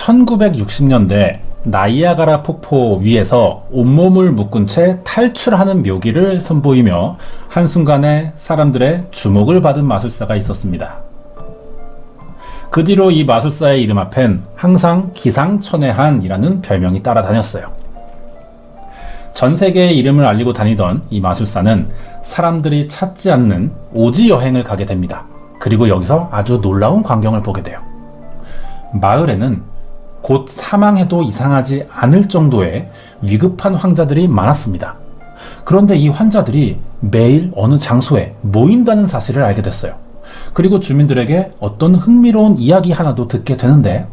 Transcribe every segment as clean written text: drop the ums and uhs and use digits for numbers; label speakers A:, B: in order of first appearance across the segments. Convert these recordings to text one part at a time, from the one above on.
A: 1960년대 나이아가라 폭포 위에서 온몸을 묶은 채 탈출하는 묘기를 선보이며 한순간에 사람들의 주목을 받은 마술사가 있었습니다. 그 뒤로 이 마술사의 이름 앞엔 항상 기상천외한이라는 별명이 따라다녔어요. 전 세계에 이름을 알리고 다니던 이 마술사는 사람들이 찾지 않는 오지 여행을 가게 됩니다. 그리고 여기서 아주 놀라운 광경을 보게 돼요. 마을에는 곧 사망해도 이상하지 않을 정도의 위급한 환자들이 많았습니다. 그런데 이 환자들이 매일 어느 장소에 모인다는 사실을 알게 됐어요. 그리고 주민들에게 어떤 흥미로운 이야기 하나도 듣게 되는데,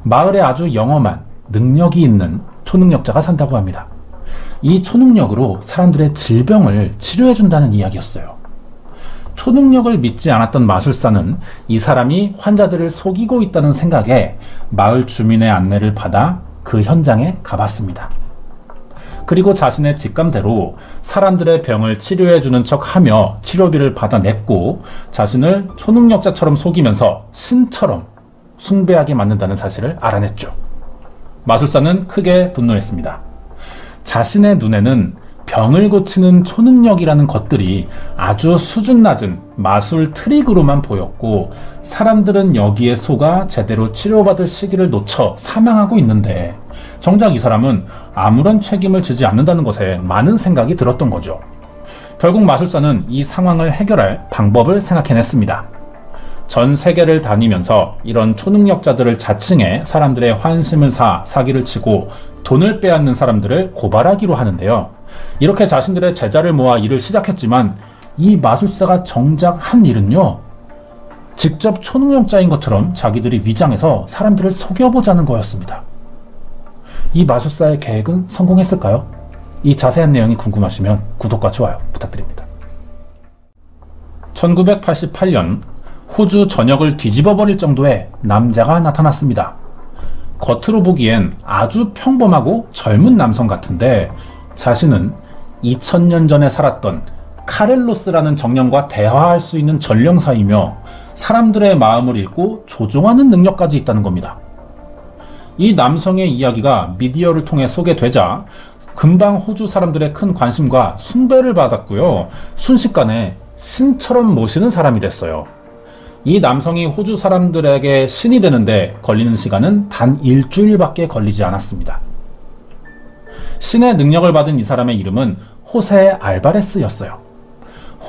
A: 마을에 아주 영험한 능력이 있는 초능력자가 산다고 합니다. 이 초능력으로 사람들의 질병을 치료해준다는 이야기였어요. 초능력을 믿지 않았던 마술사는 이 사람이 환자들을 속이고 있다는 생각에 마을 주민의 안내를 받아 그 현장에 가봤습니다. 그리고 자신의 직감대로 사람들의 병을 치료해주는 척하며 치료비를 받아냈고, 자신을 초능력자처럼 속이면서 신처럼 숭배하게 만든다는 사실을 알아냈죠. 마술사는 크게 분노했습니다. 자신의 눈에는 병을 고치는 초능력이라는 것들이 아주 수준 낮은 마술 트릭으로만 보였고, 사람들은 여기에 속아 제대로 치료받을 시기를 놓쳐 사망하고 있는데, 정작 이 사람은 아무런 책임을 지지 않는다는 것에 많은 생각이 들었던 거죠. 결국 마술사는 이 상황을 해결할 방법을 생각해냈습니다. 전 세계를 다니면서 이런 초능력자들을 자칭해 사람들의 환심을 사 사기를 치고 돈을 빼앗는 사람들을 고발하기로 하는데요. 이렇게 자신들의 제자를 모아 일을 시작했지만, 이 마술사가 정작 한 일은요, 직접 초능력자인 것처럼 자기들이 위장해서 사람들을 속여보자는 거였습니다. 이 마술사의 계획은 성공했을까요? 이 자세한 내용이 궁금하시면 구독과 좋아요 부탁드립니다. 1988년 호주 전역을 뒤집어버릴 정도의 남자가 나타났습니다. 겉으로 보기엔 아주 평범하고 젊은 남성 같은데, 자신은 2000년 전에 살았던 카렐로스라는 정령과 대화할 수 있는 전령사이며 사람들의 마음을 읽고 조종하는 능력까지 있다는 겁니다. 이 남성의 이야기가 미디어를 통해 소개되자 금방 호주 사람들의 큰 관심과 숭배를 받았고요. 순식간에 신처럼 모시는 사람이 됐어요. 이 남성이 호주 사람들에게 신이 되는데 걸리는 시간은 단 일주일밖에 걸리지 않았습니다. 신의 능력을 받은 이 사람의 이름은 호세 알바레스였어요.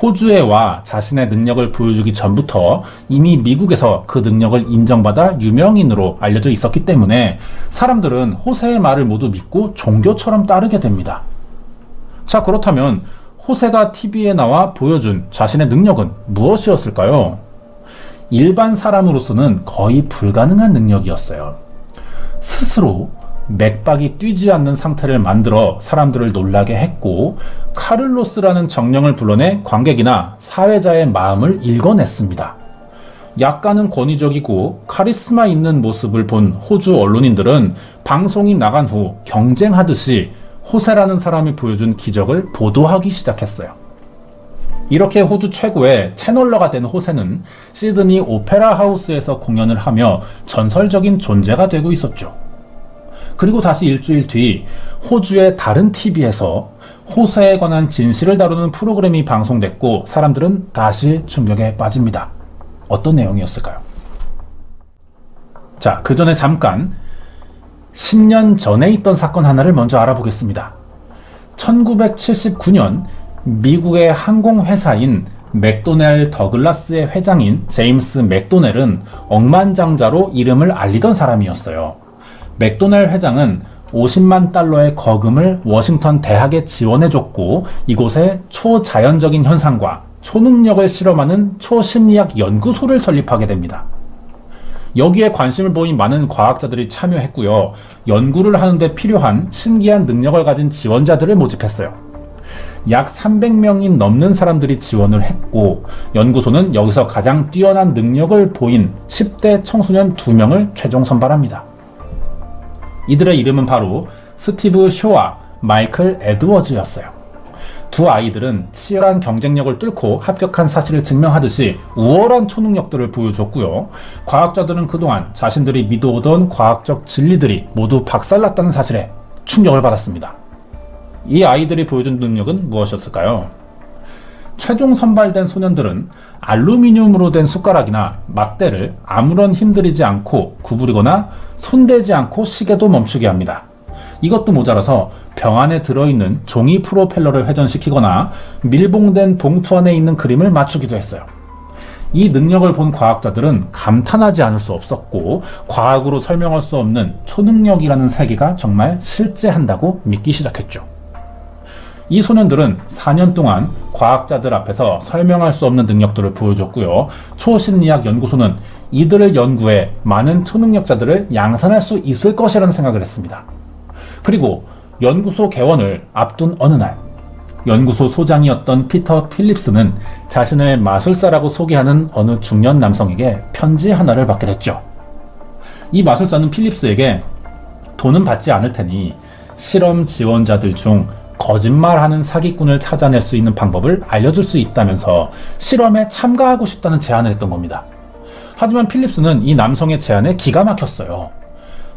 A: 호주에 와 자신의 능력을 보여주기 전부터 이미 미국에서 그 능력을 인정받아 유명인으로 알려져 있었기 때문에 사람들은 호세의 말을 모두 믿고 종교처럼 따르게 됩니다. 자, 그렇다면 호세가 TV에 나와 보여준 자신의 능력은 무엇이었을까요? 일반 사람으로서는 거의 불가능한 능력이었어요. 스스로 맥박이 뛰지 않는 상태를 만들어 사람들을 놀라게 했고, 카를로스라는 정령을 불러내 관객이나 사회자의 마음을 읽어냈습니다. 약간은 권위적이고 카리스마 있는 모습을 본 호주 언론인들은 방송이 나간 후 경쟁하듯이 호세라는 사람이 보여준 기적을 보도하기 시작했어요. 이렇게 호주 최고의 채널러가 된 호세는 시드니 오페라 하우스에서 공연을 하며 전설적인 존재가 되고 있었죠. 그리고 다시 일주일 뒤 호주의 다른 TV에서 호세에 관한 진실을 다루는 프로그램이 방송됐고, 사람들은 다시 충격에 빠집니다. 어떤 내용이었을까요? 자, 그 전에 잠깐 10년 전에 있던 사건 하나를 먼저 알아보겠습니다. 1979년 미국의 항공회사인 맥도넬 더글라스의 회장인 제임스 맥도넬은 억만장자로 이름을 알리던 사람이었어요. 맥도넬 회장은 50만 달러의 거금을 워싱턴 대학에 지원해줬고, 이곳에 초자연적인 현상과 초능력을 실험하는 초심리학 연구소를 설립하게 됩니다. 여기에 관심을 보인 많은 과학자들이 참여했고요. 연구를 하는데 필요한 신기한 능력을 가진 지원자들을 모집했어요. 약 300명이 넘는 사람들이 지원을 했고, 연구소는 여기서 가장 뛰어난 능력을 보인 10대 청소년 2명을 최종 선발합니다. 이들의 이름은 바로 스티브 쇼와 마이클 에드워즈였어요. 두 아이들은 치열한 경쟁력을 뚫고 합격한 사실을 증명하듯이 우월한 초능력들을 보여줬고요. 과학자들은 그동안 자신들이 믿어오던 과학적 진리들이 모두 박살났다는 사실에 충격을 받았습니다. 이 아이들이 보여준 능력은 무엇이었을까요? 최종 선발된 소년들은 알루미늄으로 된 숟가락이나 막대를 아무런 힘들이지 않고 구부리거나 손대지 않고 시계도 멈추게 합니다. 이것도 모자라서 병 안에 들어있는 종이 프로펠러를 회전시키거나 밀봉된 봉투 안에 있는 그림을 맞추기도 했어요. 이 능력을 본 과학자들은 감탄하지 않을 수 없었고, 과학으로 설명할 수 없는 초능력이라는 세계가 정말 실제한다고 믿기 시작했죠. 이 소년들은 4년 동안 과학자들 앞에서 설명할 수 없는 능력들을 보여줬고요. 초심리학 연구소는 이들을 연구해 많은 초능력자들을 양산할 수 있을 것이라는 생각을 했습니다. 그리고 연구소 개원을 앞둔 어느 날, 연구소 소장이었던 피터 필립스는 자신을 마술사라고 소개하는 어느 중년 남성에게 편지 하나를 받게 됐죠. 이 마술사는 필립스에게 돈은 받지 않을 테니 실험 지원자들 중 거짓말하는 사기꾼을 찾아낼 수 있는 방법을 알려줄 수 있다면서 실험에 참가하고 싶다는 제안을 했던 겁니다. 하지만 필립스는 이 남성의 제안에 기가 막혔어요.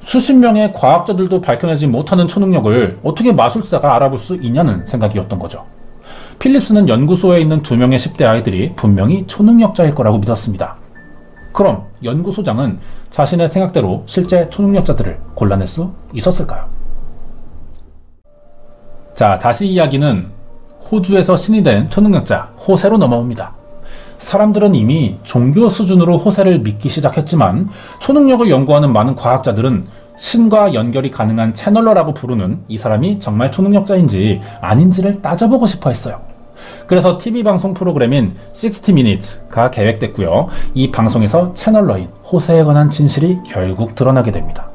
A: 수십 명의 과학자들도 밝혀내지 못하는 초능력을 어떻게 마술사가 알아볼 수 있냐는 생각이었던 거죠. 필립스는 연구소에 있는 2명의 10대 아이들이 분명히 초능력자일 거라고 믿었습니다. 그럼 연구소장은 자신의 생각대로 실제 초능력자들을 골라낼 수 있었을까요? 자, 다시 이야기는 호주에서 신이 된 초능력자 호세로 넘어옵니다. 사람들은 이미 종교 수준으로 호세를 믿기 시작했지만, 초능력을 연구하는 많은 과학자들은 신과 연결이 가능한 채널러라고 부르는 이 사람이 정말 초능력자인지 아닌지를 따져보고 싶어 했어요. 그래서 TV 방송 프로그램인 60 Minutes가 계획됐고요. 이 방송에서 채널러인 호세에 관한 진실이 결국 드러나게 됩니다.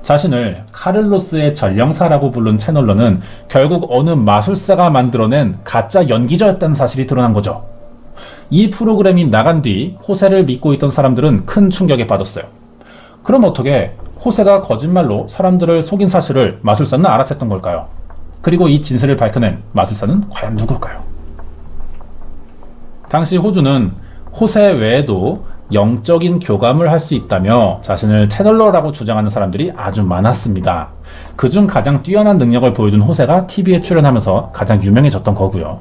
A: 자신을 카를로스의 전령사라고 부른 채널러는 결국 어느 마술사가 만들어낸 가짜 연기자였다는 사실이 드러난 거죠. 이 프로그램이 나간 뒤 호세를 믿고 있던 사람들은 큰 충격에 빠졌어요. 그럼 어떻게 호세가 거짓말로 사람들을 속인 사실을 마술사는 알아챘던 걸까요? 그리고 이 진실을 밝혀낸 마술사는 과연 누굴까요? 당시 호주는 호세 외에도 영적인 교감을 할 수 있다며 자신을 채널러라고 주장하는 사람들이 아주 많았습니다. 그중 가장 뛰어난 능력을 보여준 호세가 TV에 출연하면서 가장 유명해졌던 거고요.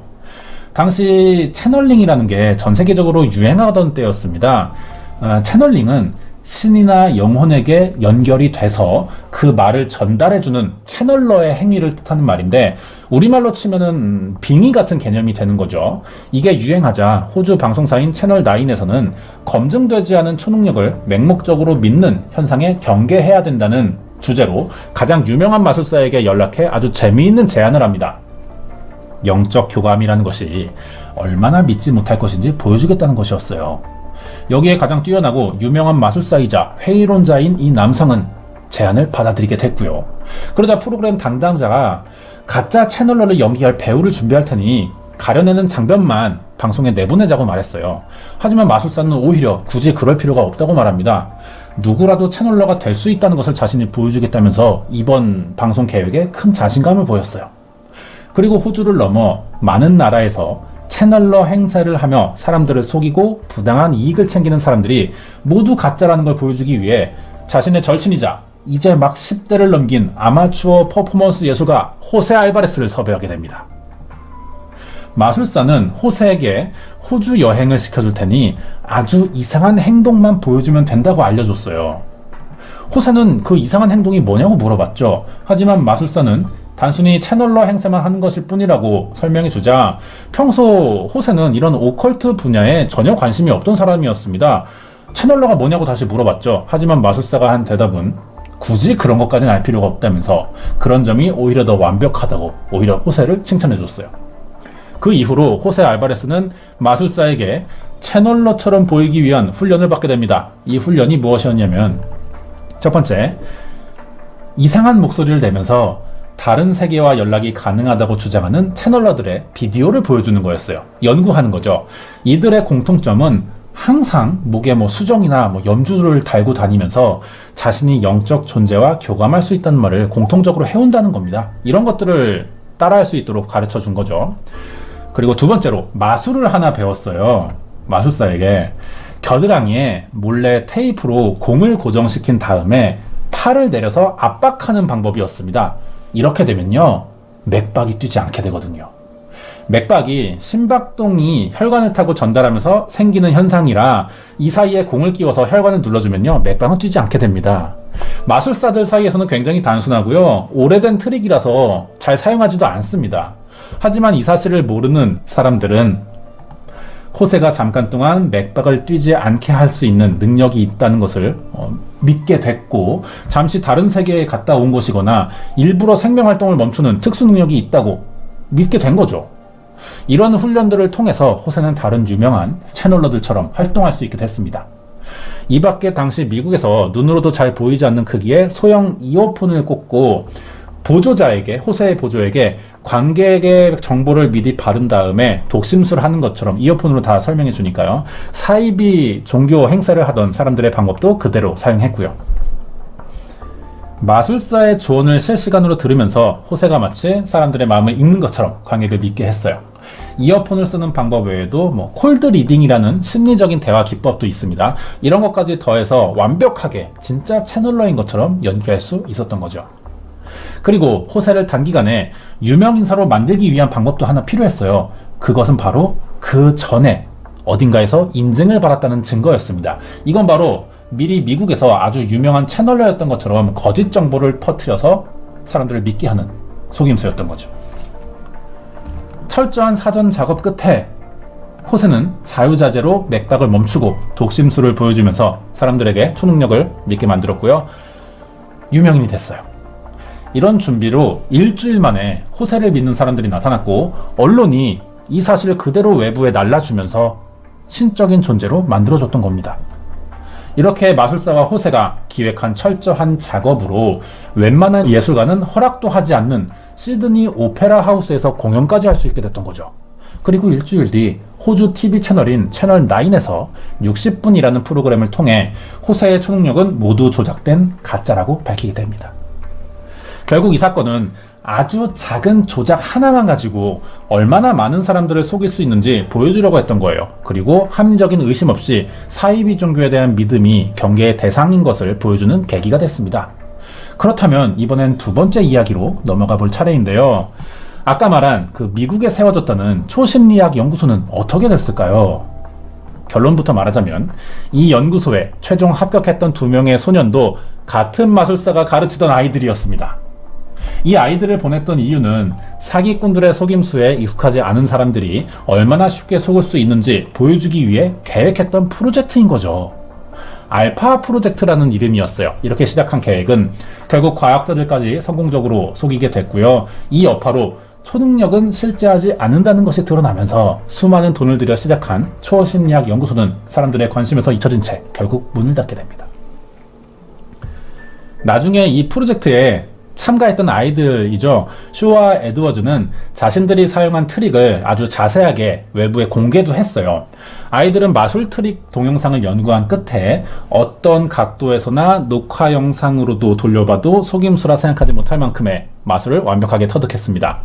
A: 당시 채널링이라는 게 전 세계적으로 유행하던 때였습니다. 채널링은 신이나 영혼에게 연결이 돼서 그 말을 전달해주는 채널러의 행위를 뜻하는 말인데, 우리말로 치면은 빙의 같은 개념이 되는 거죠. 이게 유행하자 호주 방송사인 채널9에서는 검증되지 않은 초능력을 맹목적으로 믿는 현상에 경계해야 된다는 주제로 가장 유명한 마술사에게 연락해 아주 재미있는 제안을 합니다. 영적 교감이라는 것이 얼마나 믿지 못할 것인지 보여주겠다는 것이었어요. 여기에 가장 뛰어나고 유명한 마술사이자 회의론자인 이 남성은 제안을 받아들이게 됐고요. 그러자 프로그램 담당자가 가짜 채널러를 연기할 배우를 준비할 테니 가려내는 장면만 방송에 내보내자고 말했어요. 하지만 마술사는 오히려 굳이 그럴 필요가 없다고 말합니다. 누구라도 채널러가 될 수 있다는 것을 자신이 보여주겠다면서 이번 방송 계획에 큰 자신감을 보였어요. 그리고 호주를 넘어 많은 나라에서 채널러 행세를 하며 사람들을 속이고 부당한 이익을 챙기는 사람들이 모두 가짜라는 걸 보여주기 위해 자신의 절친이자 이제 막 10대를 넘긴 아마추어 퍼포먼스 예술가 호세 알바레스를 섭외하게 됩니다. 마술사는 호세에게 호주 여행을 시켜줄 테니 아주 이상한 행동만 보여주면 된다고 알려줬어요. 호세는 그 이상한 행동이 뭐냐고 물어봤죠. 하지만 마술사는 단순히 채널러 행세만 하는 것일 뿐이라고 설명해주자, 평소 호세는 이런 오컬트 분야에 전혀 관심이 없던 사람이었습니다. 채널러가 뭐냐고 다시 물어봤죠. 하지만 마술사가 한 대답은 굳이 그런 것까지는 알 필요가 없다면서 그런 점이 오히려 더 완벽하다고 오히려 호세를 칭찬해줬어요. 그 이후로 호세 알바레스는 마술사에게 채널러처럼 보이기 위한 훈련을 받게 됩니다. 이 훈련이 무엇이었냐면, 첫 번째, 이상한 목소리를 내면서 다른 세계와 연락이 가능하다고 주장하는 채널러들의 비디오를 보여주는 거였어요. 연구하는 거죠. 이들의 공통점은 항상 목에 수정이나 염주를 달고 다니면서 자신이 영적 존재와 교감할 수 있다는 말을 공통적으로 해온다는 겁니다. 이런 것들을 따라할 수 있도록 가르쳐 준 거죠. 그리고 두 번째로 마술을 하나 배웠어요. 마술사에게 겨드랑이에 몰래 테이프로 공을 고정시킨 다음에 팔을 내려서 압박하는 방법이었습니다. 이렇게 되면요, 맥박이 뛰지 않게 되거든요. 맥박이 심박동이 혈관을 타고 전달하면서 생기는 현상이라 이 사이에 공을 끼워서 혈관을 눌러주면요, 맥박은 뛰지 않게 됩니다. 마술사들 사이에서는 굉장히 단순하고요, 오래된 트릭이라서 잘 사용하지도 않습니다. 하지만 이 사실을 모르는 사람들은 호세가 잠깐 동안 맥박을 뛰지 않게 할 수 있는 능력이 있다는 것을 믿게 됐고, 잠시 다른 세계에 갔다 온 것이거나 일부러 생명활동을 멈추는 특수 능력이 있다고 믿게 된 거죠. 이런 훈련들을 통해서 호세는 다른 유명한 채널러들처럼 활동할 수 있게 됐습니다. 이 밖에 당시 미국에서 눈으로도 잘 보이지 않는 크기의 소형 이어폰을 꽂고 호세의 보조에게 관객의 정보를 미리 받은 다음에 독심술을 하는 것처럼 이어폰으로 다 설명해 주니까요, 사이비 종교 행사를 하던 사람들의 방법도 그대로 사용했고요. 마술사의 조언을 실시간으로 들으면서 호세가 마치 사람들의 마음을 읽는 것처럼 관객을 믿게 했어요. 이어폰을 쓰는 방법 외에도 콜드 리딩이라는 심리적인 대화 기법도 있습니다. 이런 것까지 더해서 완벽하게 진짜 채널러인 것처럼 연기할 수 있었던 거죠. 그리고 호세를 단기간에 유명 인사로 만들기 위한 방법도 하나 필요했어요. 그것은 바로 그 전에 어딘가에서 인증을 받았다는 증거였습니다. 이건 바로 미리 미국에서 아주 유명한 채널러였던 것처럼 거짓 정보를 퍼뜨려서 사람들을 믿게 하는 속임수였던 거죠. 철저한 사전 작업 끝에 호세는 자유자재로 맥박을 멈추고 독심술을 보여주면서 사람들에게 초능력을 믿게 만들었고요, 유명인이 됐어요. 이런 준비로 일주일 만에 호세를 믿는 사람들이 나타났고, 언론이 이 사실을 그대로 외부에 날라주면서 신적인 존재로 만들어줬던 겁니다. 이렇게 마술사와 호세가 기획한 철저한 작업으로 웬만한 예술가는 허락도 하지 않는 시드니 오페라 하우스에서 공연까지 할 수 있게 됐던 거죠. 그리고 일주일 뒤 호주 TV 채널인 채널 9에서 60분이라는 프로그램을 통해 호세의 초능력은 모두 조작된 가짜라고 밝히게 됩니다. 결국 이 사건은 아주 작은 조작 하나만 가지고 얼마나 많은 사람들을 속일 수 있는지 보여주려고 했던 거예요. 그리고 합리적인 의심 없이 사이비 종교에 대한 믿음이 경계의 대상인 것을 보여주는 계기가 됐습니다. 그렇다면 이번엔 두 번째 이야기로 넘어가 볼 차례인데요. 아까 말한 그 미국에 세워졌다는 초심리학 연구소는 어떻게 됐을까요? 결론부터 말하자면 이 연구소에 최종 합격했던 2명의 소년도 같은 마술사가 가르치던 아이들이었습니다. 이 아이들을 보냈던 이유는 사기꾼들의 속임수에 익숙하지 않은 사람들이 얼마나 쉽게 속을 수 있는지 보여주기 위해 계획했던 프로젝트인 거죠. 알파 프로젝트라는 이름이었어요. 이렇게 시작한 계획은 결국 과학자들까지 성공적으로 속이게 됐고요. 이 여파로 초능력은 실제하지 않는다는 것이 드러나면서 수많은 돈을 들여 시작한 초심리학 연구소는 사람들의 관심에서 잊혀진 채 결국 문을 닫게 됩니다. 나중에 이 프로젝트에 참가했던 아이들이죠. 쇼와 에드워즈는 자신들이 사용한 트릭을 아주 자세하게 외부에 공개도 했어요. 아이들은 마술 트릭 동영상을 연구한 끝에 어떤 각도에서나 녹화 영상으로도 돌려봐도 속임수라 생각하지 못할 만큼의 마술을 완벽하게 터득했습니다.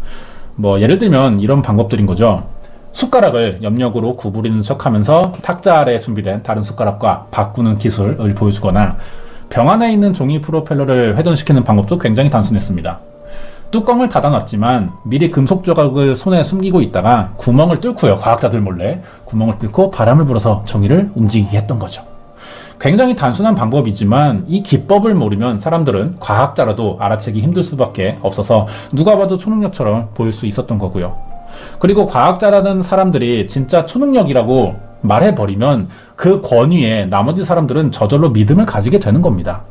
A: 예를 들면 이런 방법들인 거죠. 숟가락을 염력으로 구부리는 척하면서 탁자 아래에 준비된 다른 숟가락과 바꾸는 기술을 보여주거나, 병 안에 있는 종이 프로펠러를 회전시키는 방법도 굉장히 단순했습니다. 뚜껑을 닫아놨지만 미리 금속 조각을 손에 숨기고 있다가 구멍을 뚫고요, 과학자들 몰래 구멍을 뚫고 바람을 불어서 종이를 움직이게 했던 거죠. 굉장히 단순한 방법이지만 이 기법을 모르면 사람들은 과학자라도 알아채기 힘들 수밖에 없어서 누가 봐도 초능력처럼 보일 수 있었던 거고요. 그리고 과학자라는 사람들이 진짜 초능력이라고 말해버리면 그 권위에 나머지 사람들은 저절로 믿음을 가지게 되는 겁니다.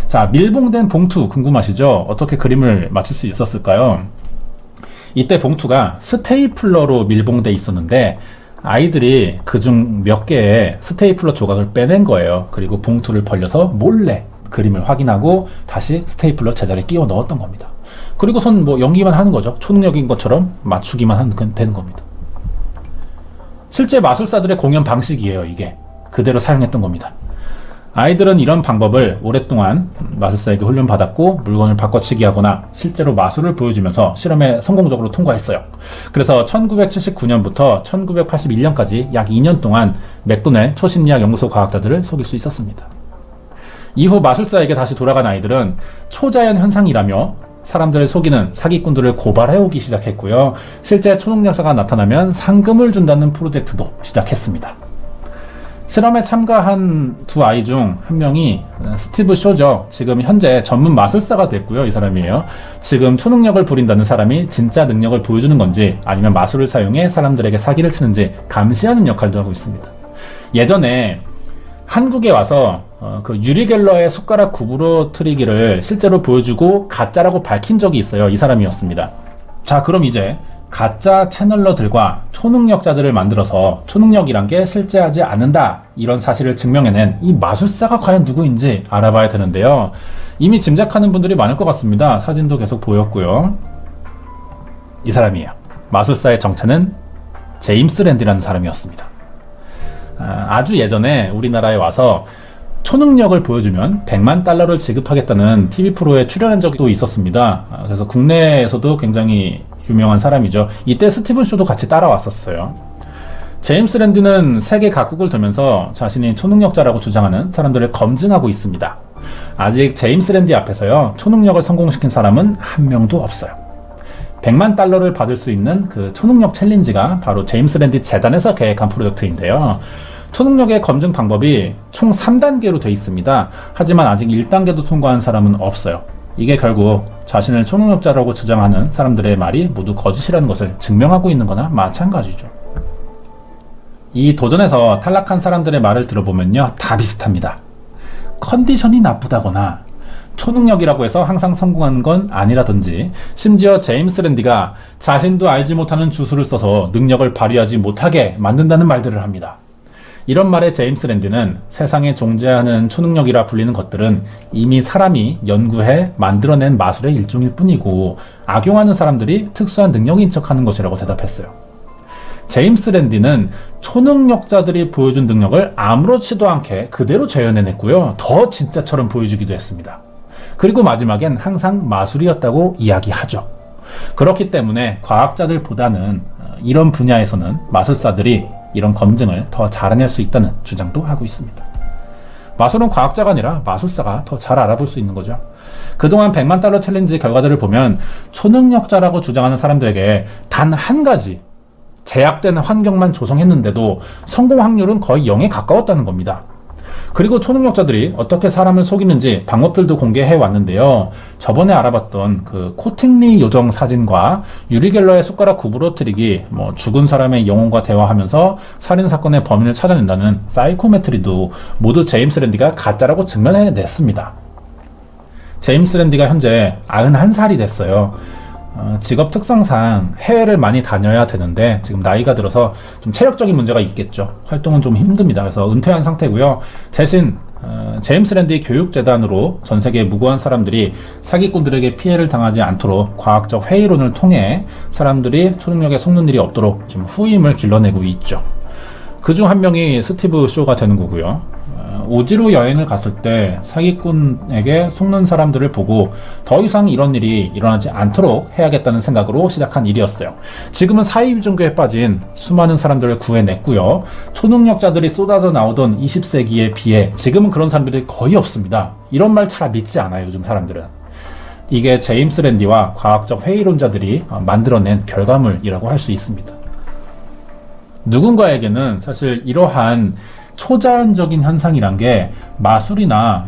A: 자, 밀봉된 봉투 궁금하시죠? 어떻게 그림을 맞출 수 있었을까요? 이때 봉투가 스테이플러로 밀봉돼 있었는데 아이들이 그중 몇 개의 스테이플러 조각을 빼낸 거예요. 그리고 봉투를 벌려서 몰래 그림을 확인하고 다시 스테이플러 제자리에 끼워 넣었던 겁니다. 그리고선 연기만 하는 거죠. 초능력인 것처럼 맞추기만 하면 되는 겁니다. 실제 마술사들의 공연 방식이에요. 이게 그대로 사용했던 겁니다. 아이들은 이런 방법을 오랫동안 마술사에게 훈련받았고 물건을 바꿔치기 하거나 실제로 마술을 보여주면서 실험에 성공적으로 통과했어요. 그래서 1979년부터 1981년까지 약 2년 동안 맥도넬 초심리학 연구소 과학자들을 속일 수 있었습니다. 이후 마술사에게 다시 돌아간 아이들은 초자연 현상이라며 사람들을 속이는 사기꾼들을 고발해오기 시작했고요. 실제 초능력자가 나타나면 상금을 준다는 프로젝트도 시작했습니다. 실험에 참가한 두 아이 중 한 명이 스티브 쇼죠. 지금 현재 전문 마술사가 됐고요. 이 사람이에요. 지금 초능력을 부린다는 사람이 진짜 능력을 보여주는 건지 아니면 마술을 사용해 사람들에게 사기를 치는지 감시하는 역할도 하고 있습니다. 예전에 한국에 와서 그 유리 갤러의 숟가락 구부러뜨리기를 실제로 보여주고 가짜라고 밝힌 적이 있어요. 이 사람이었습니다. 자, 그럼 이제 가짜 채널러들과 초능력자들을 만들어서 초능력이란 게 실제하지 않는다, 이런 사실을 증명해낸 이 마술사가 과연 누구인지 알아봐야 되는데요. 이미 짐작하는 분들이 많을 것 같습니다. 사진도 계속 보였고요. 이 사람이에요. 마술사의 정체는 제임스 랜디라는 사람이었습니다. 아주 예전에 우리나라에 와서 초능력을 보여주면 100만 달러를 지급하겠다는 TV 프로에 출연한 적도 있었습니다. 그래서 국내에서도 굉장히 유명한 사람이죠. 이때 스티븐 쇼도 같이 따라왔었어요. 제임스 랜디는 세계 각국을 돌면서 자신이 초능력자라고 주장하는 사람들을 검증하고 있습니다. 아직 제임스 랜디 앞에서요, 초능력을 성공시킨 사람은 한 명도 없어요. 100만 달러를 받을 수 있는 그 초능력 챌린지가 바로 제임스 랜디 재단에서 계획한 프로젝트인데요. 초능력의 검증 방법이 총 3단계로 되어 있습니다. 하지만 아직 1단계도 통과한 사람은 없어요. 이게 결국 자신을 초능력자라고 주장하는 사람들의 말이 모두 거짓이라는 것을 증명하고 있는 거나 마찬가지죠. 이 도전에서 탈락한 사람들의 말을 들어보면요, 다 비슷합니다. 컨디션이 나쁘다거나 초능력이라고 해서 항상 성공하는 건 아니라든지, 심지어 제임스 랜디가 자신도 알지 못하는 주술을 써서 능력을 발휘하지 못하게 만든다는 말들을 합니다. 이런 말에 제임스 랜디는 세상에 존재하는 초능력이라 불리는 것들은 이미 사람이 연구해 만들어낸 마술의 일종일 뿐이고 악용하는 사람들이 특수한 능력인 척하는 것이라고 대답했어요. 제임스 랜디는 초능력자들이 보여준 능력을 아무렇지도 않게 그대로 재현해냈고요. 더 진짜처럼 보여주기도 했습니다. 그리고 마지막엔 항상 마술이었다고 이야기하죠. 그렇기 때문에 과학자들보다는 이런 분야에서는 마술사들이 이런 검증을 더 잘 해낼 수 있다는 주장도 하고 있습니다. 마술은 과학자가 아니라 마술사가 더 잘 알아볼 수 있는 거죠. 그동안 100만 달러 챌린지 결과들을 보면 초능력자라고 주장하는 사람들에게 단 한 가지 제약된 환경만 조성했는데도 성공 확률은 거의 0에 가까웠다는 겁니다. 그리고 초능력자들이 어떻게 사람을 속이는지 방법들도 공개해 왔는데요. 저번에 알아봤던 그 코팅리 요정 사진과 유리 갤러의 숟가락 구부러뜨리기, 죽은 사람의 영혼과 대화하면서 살인사건의 범인을 찾아낸다는 사이코메트리도 모두 제임스 랜디가 가짜라고 증명해냈습니다. 제임스 랜디가 현재 91살이 됐어요. 직업 특성상 해외를 많이 다녀야 되는데 지금 나이가 들어서 좀 체력적인 문제가 있겠죠. 활동은 좀 힘듭니다. 그래서 은퇴한 상태고요. 대신 제임스 랜디 교육재단으로 전 세계 무고한 사람들이 사기꾼들에게 피해를 당하지 않도록 과학적 회의론을 통해 사람들이 초능력에 속는 일이 없도록 지금 후임을 길러내고 있죠. 그중 한 명이 스티브 쇼가 되는 거고요. 오지로 여행을 갔을 때 사기꾼에게 속는 사람들을 보고 더 이상 이런 일이 일어나지 않도록 해야겠다는 생각으로 시작한 일이었어요. 지금은 사회위증교에 빠진 수많은 사람들을 구해냈고요. 초능력자들이 쏟아져 나오던 20세기에 비해 지금은 그런 사람들이 거의 없습니다. 이런 말 잘 믿지 않아요, 요즘 사람들은. 이게 제임스 랜디와 과학적 회의론자들이 만들어낸 결과물이라고 할 수 있습니다. 누군가에게는 사실 이러한 초자연적인 현상이란 게 마술이나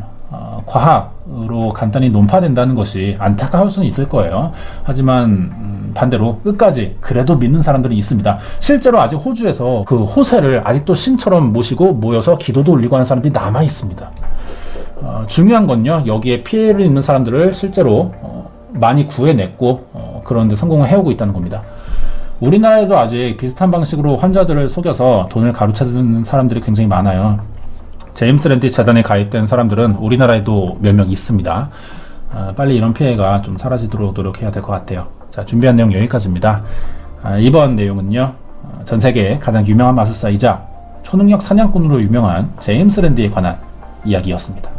A: 과학으로 간단히 논파된다는 것이 안타까울 수는 있을 거예요. 하지만 반대로 끝까지 그래도 믿는 사람들이 있습니다. 실제로 아직 호주에서 그 호세를 아직도 신처럼 모시고 모여서 기도도 올리고 하는 사람들이 남아 있습니다. 중요한 건요, 여기에 피해를 입는 사람들을 실제로 많이 구해냈고 그런데 성공을 해오고 있다는 겁니다. 우리나라에도 아직 비슷한 방식으로 환자들을 속여서 돈을 가로채는 사람들이 굉장히 많아요. 제임스 랜디 재단에 가입된 사람들은 우리나라에도 몇 명 있습니다. 빨리 이런 피해가 좀 사라지도록 노력해야 될 것 같아요. 자, 준비한 내용 여기까지입니다. 이번 내용은요, 전 세계의 가장 유명한 마술사이자 초능력 사냥꾼으로 유명한 제임스 랜디에 관한 이야기였습니다.